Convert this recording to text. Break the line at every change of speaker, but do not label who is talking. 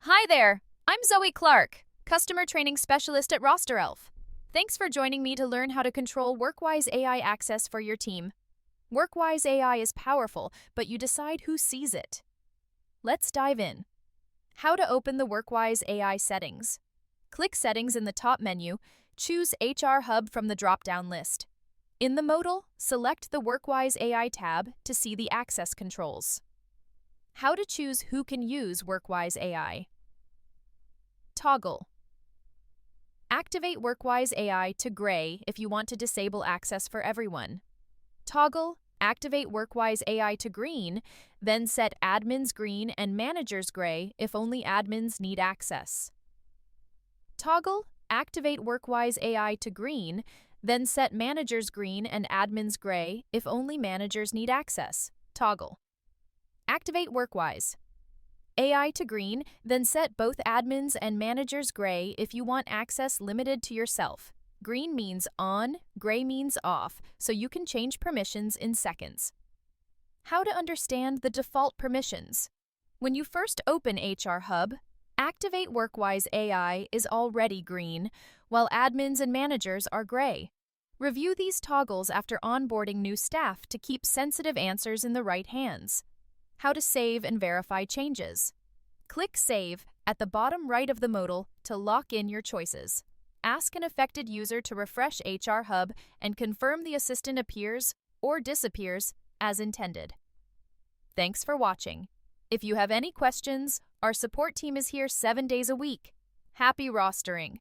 Hi there, I'm Zoe Clarke, Customer Training Specialist at RosterElf. Thanks for joining me to learn how to control Workwise AI access for your team. Workwise AI is powerful, but you decide who sees it. Let's dive in. How to open the Workwise AI settings. Click Settings in the top menu, choose HR Hub from the drop-down list. In the modal, select the Workwise AI tab to see the access controls. How to choose who can use Workwise AI. Toggle. Activate Workwise AI to gray if you want to disable access for everyone. Toggle, activate Workwise AI to green, then set admins green and managers gray if only admins need access. Toggle, activate Workwise AI to green, then set managers green and admins gray if only managers need access. Toggle. Activate Workwise AI to green, then set both admins and managers gray if you want access limited to yourself. Green means on, gray means off, so you can change permissions in seconds. How to understand the default permissions. When you first open HR Hub, activate Workwise AI is already green, while admins and managers are gray. Review these toggles after onboarding new staff to keep sensitive answers in the right hands. How to save and verify changes. Click Save at the bottom right of the modal to lock in your choices. Ask an affected user to refresh HR Hub and confirm the assistant appears or disappears as intended. Thanks for watching. If you have any questions, our support team is here 7 days a week. Happy rostering!